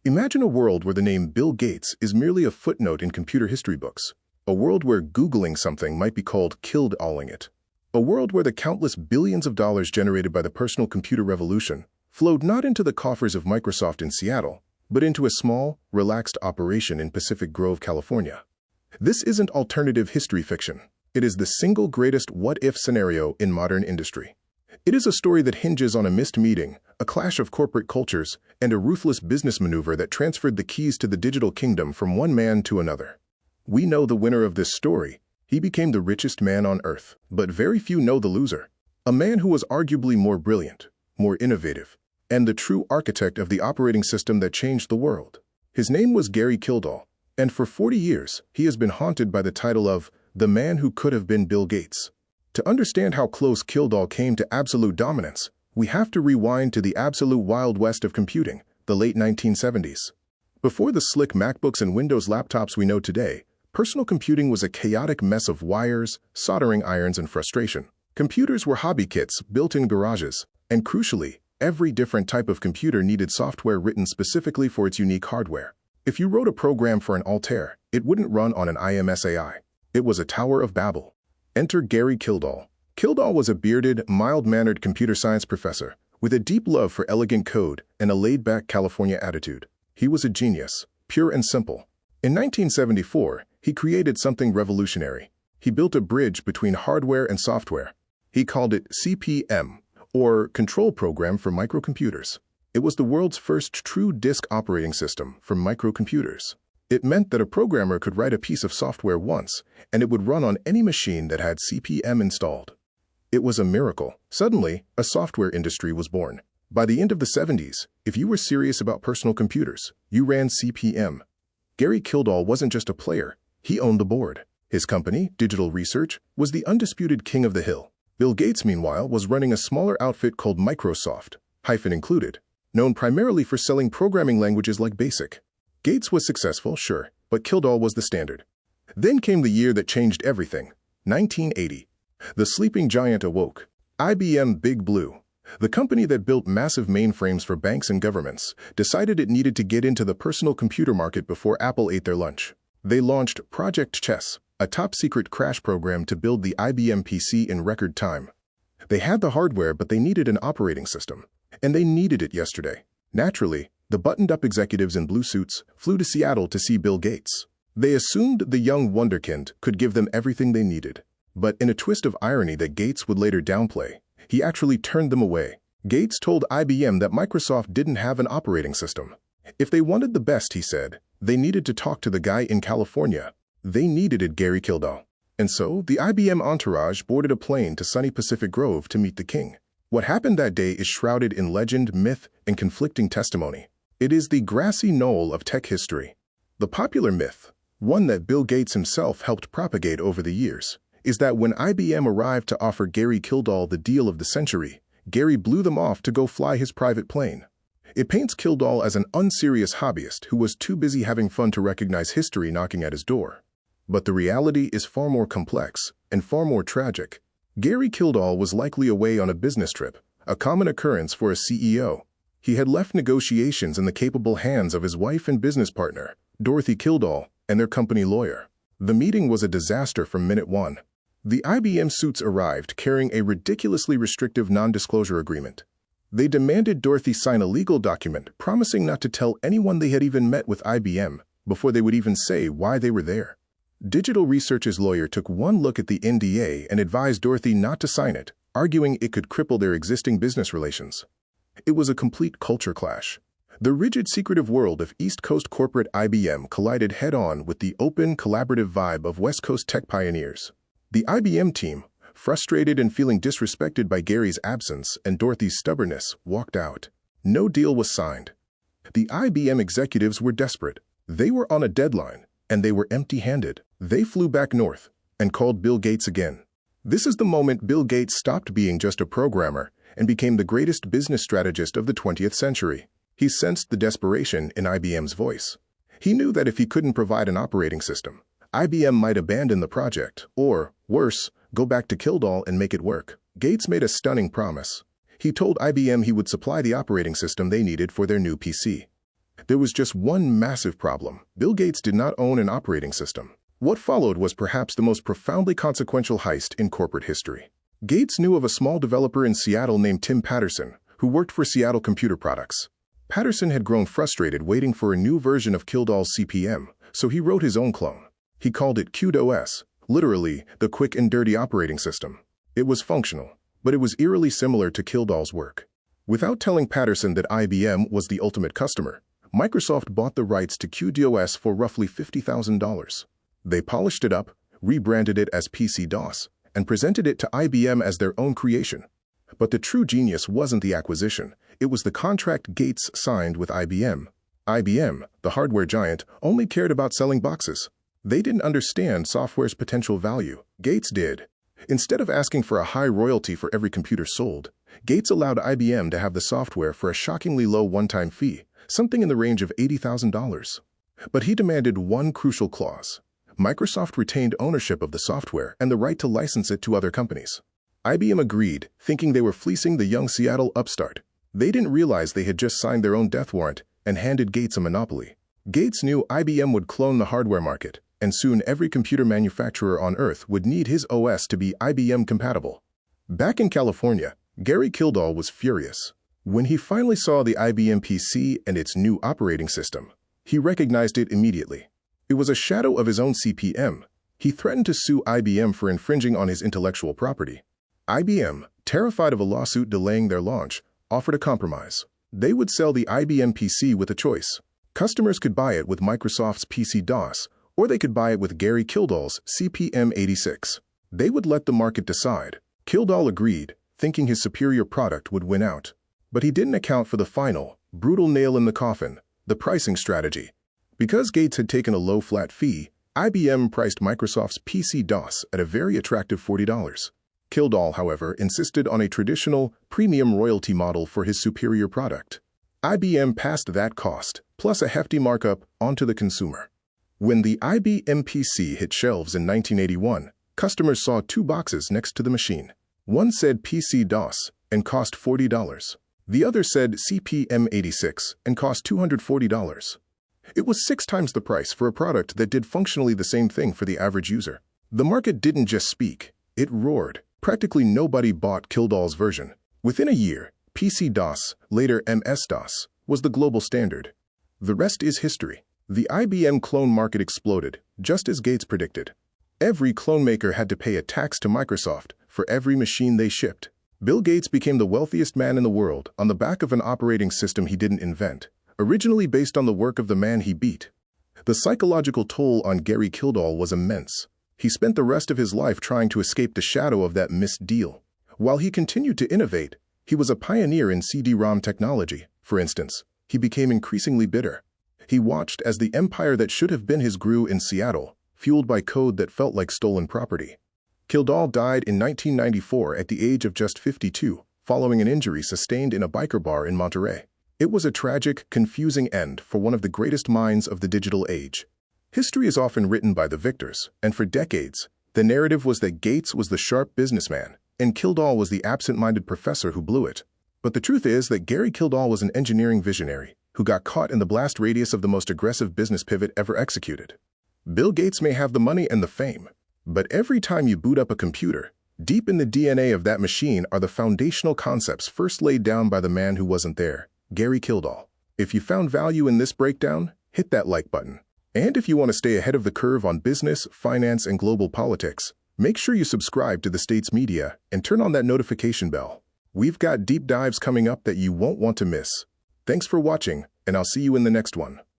Imagine a world where the name Bill Gates is merely a footnote in computer history books. A world where Googling something might be called Kildalling it. A world where the countless billions of dollars generated by the personal computer revolution flowed not into the coffers of Microsoft in Seattle, but into a small, relaxed operation in Pacific Grove, California. This isn't alternative history fiction. It is the single greatest what-if scenario in modern industry. It is a story that hinges on a missed meeting, a clash of corporate cultures, and a ruthless business maneuver that transferred the keys to the digital kingdom from one man to another. We know the winner of this story. He became the richest man on earth, but very few know the loser. A man who was arguably more brilliant, more innovative, and the true architect of the operating system that changed the world. His name was Gary Kildall, and for 40 years, he has been haunted by the title of the man who could have been Bill Gates. To understand how close Kildall came to absolute dominance, we have to rewind to the absolute Wild West of computing, the late 1970s. Before the slick MacBooks and Windows laptops we know today, personal computing was a chaotic mess of wires, soldering irons, and frustration. Computers were hobby kits built in garages, and crucially, every different type of computer needed software written specifically for its unique hardware. If you wrote a program for an Altair, it wouldn't run on an IMSAI. It was a Tower of Babel. Enter Gary Kildall. Kildall was a bearded, mild-mannered computer science professor with a deep love for elegant code and a laid-back California attitude. He was a genius, pure and simple. In 1974, he created something revolutionary. He built a bridge between hardware and software. He called it CPM, or Control Program for Microcomputers. It was the world's first true disk operating system for microcomputers. It meant that a programmer could write a piece of software once, and it would run on any machine that had CPM installed. It was a miracle. Suddenly, a software industry was born. By the end of the 70s, if you were serious about personal computers, you ran CPM. Gary Kildall wasn't just a player. He owned the board. His company, Digital Research, was the undisputed king of the hill. Bill Gates, meanwhile, was running a smaller outfit called Microsoft, hyphen included, known primarily for selling programming languages like BASIC. Gates was successful, sure, but Kildall was the standard. Then came the year that changed everything, 1980. The sleeping giant awoke. IBM Big Blue, the company that built massive mainframes for banks and governments, decided it needed to get into the personal computer market before Apple ate their lunch. They launched Project Chess, a top-secret crash program to build the IBM PC in record time. They had the hardware, but they needed an operating system, and they needed it yesterday. Naturally, the buttoned-up executives in blue suits flew to Seattle to see Bill Gates. They assumed the young wunderkind could give them everything they needed. But in a twist of irony that Gates would later downplay, he actually turned them away. Gates told IBM that Microsoft didn't have an operating system. If they wanted the best, he said, they needed to talk to the guy in California. They needed it, Gary Kildall. And so, the IBM entourage boarded a plane to sunny Pacific Grove to meet the king. What happened that day is shrouded in legend, myth, and conflicting testimony. It is the grassy knoll of tech history. The popular myth, one that Bill Gates himself helped propagate over the years, is that when IBM arrived to offer Gary Kildall the deal of the century, Gary blew them off to go fly his private plane. It paints Kildall as an unserious hobbyist who was too busy having fun to recognize history knocking at his door. But the reality is far more complex and far more tragic. Gary Kildall was likely away on a business trip, a common occurrence for a CEO. He had left negotiations in the capable hands of his wife and business partner, Dorothy Kildall, and their company lawyer. The meeting was a disaster from minute one. The IBM suits arrived carrying a ridiculously restrictive non-disclosure agreement. They demanded Dorothy sign a legal document promising not to tell anyone they had even met with IBM before they would even say why they were there. Digital Research's lawyer took one look at the NDA and advised Dorothy not to sign it, arguing it could cripple their existing business relations. It was a complete culture clash. The rigid, secretive world of East Coast corporate IBM collided head-on with the open, collaborative vibe of West Coast tech pioneers. The IBM team, frustrated and feeling disrespected by Gary's absence and Dorothy's stubbornness, walked out. No deal was signed. The IBM executives were desperate. They were on a deadline, and they were empty-handed. They flew back north and called Bill Gates again. This is the moment Bill Gates stopped being just a programmer and became the greatest business strategist of the 20th century. He sensed the desperation in IBM's voice. He knew that if he couldn't provide an operating system, IBM might abandon the project, or, worse, go back to Kildall and make it work. Gates made a stunning promise. He told IBM he would supply the operating system they needed for their new PC. There was just one massive problem. Bill Gates did not own an operating system. What followed was perhaps the most profoundly consequential heist in corporate history. Gates knew of a small developer in Seattle named Tim Patterson, who worked for Seattle Computer Products. Patterson had grown frustrated waiting for a new version of Kildall's CP/M, so he wrote his own clone. He called it QDOS, literally the quick and dirty operating system. It was functional, but it was eerily similar to Kildall's work. Without telling Patterson that IBM was the ultimate customer, Microsoft bought the rights to QDOS for roughly $50,000. They polished it up, rebranded it as PC-DOS, and presented it to IBM as their own creation. But the true genius wasn't the acquisition, it was the contract Gates signed with IBM. IBM, the hardware giant, only cared about selling boxes. They didn't understand software's potential value. Gates did. Instead of asking for a high royalty for every computer sold, Gates allowed IBM to have the software for a shockingly low one-time fee, something in the range of $80,000. But he demanded one crucial clause. Microsoft retained ownership of the software and the right to license it to other companies. IBM agreed, thinking they were fleecing the young Seattle upstart. They didn't realize they had just signed their own death warrant and handed Gates a monopoly. Gates knew IBM would clone the hardware market, and soon every computer manufacturer on Earth would need his OS to be IBM compatible. Back in California, Gary Kildall was furious. When he finally saw the IBM PC and its new operating system, he recognized it immediately. It was a shadow of his own CP/M. He threatened to sue IBM for infringing on his intellectual property. IBM, terrified of a lawsuit delaying their launch, offered a compromise. They would sell the IBM PC with a choice. Customers could buy it with Microsoft's PC-DOS, or they could buy it with Gary Kildall's CP/M86. They would let the market decide. Kildall agreed, thinking his superior product would win out. But he didn't account for the final, brutal nail in the coffin, the pricing strategy. Because Gates had taken a low flat fee, IBM priced Microsoft's PC-DOS at a very attractive $40. Kildall, however, insisted on a traditional, premium royalty model for his superior product. IBM passed that cost, plus a hefty markup, onto the consumer. When the IBM PC hit shelves in 1981, customers saw two boxes next to the machine. One said PC-DOS and cost $40. The other said CP/M86 and cost $240. It was 6 times the price for a product that did functionally the same thing for the average user. The market didn't just speak, it roared. Practically nobody bought Kildall's version. Within a year, PC-DOS, later MS-DOS, was the global standard. The rest is history. The IBM clone market exploded, just as Gates predicted. Every clone maker had to pay a tax to Microsoft for every machine they shipped. Bill Gates became the wealthiest man in the world on the back of an operating system he didn't invent, originally based on the work of the man he beat. The psychological toll on Gary Kildall was immense. He spent the rest of his life trying to escape the shadow of that missed deal. While he continued to innovate, he was a pioneer in CD-ROM technology, for instance. He became increasingly bitter. He watched as the empire that should have been his grew in Seattle, fueled by code that felt like stolen property. Kildall died in 1994 at the age of just 52, following an injury sustained in a biker bar in Monterey. It was a tragic, confusing end for one of the greatest minds of the digital age. History is often written by the victors, and for decades, the narrative was that Gates was the sharp businessman, and Kildall was the absent-minded professor who blew it. But the truth is that Gary Kildall was an engineering visionary who got caught in the blast radius of the most aggressive business pivot ever executed. Bill Gates may have the money and the fame, but every time you boot up a computer, deep in the DNA of that machine are the foundational concepts first laid down by the man who wasn't there, Gary Kildall. If you found value in this breakdown, hit that like button. And if you want to stay ahead of the curve on business, finance, and global politics, make sure you subscribe to the state's media and turn on that notification bell. We've got deep dives coming up that you won't want to miss. Thanks for watching, and I'll see you in the next one.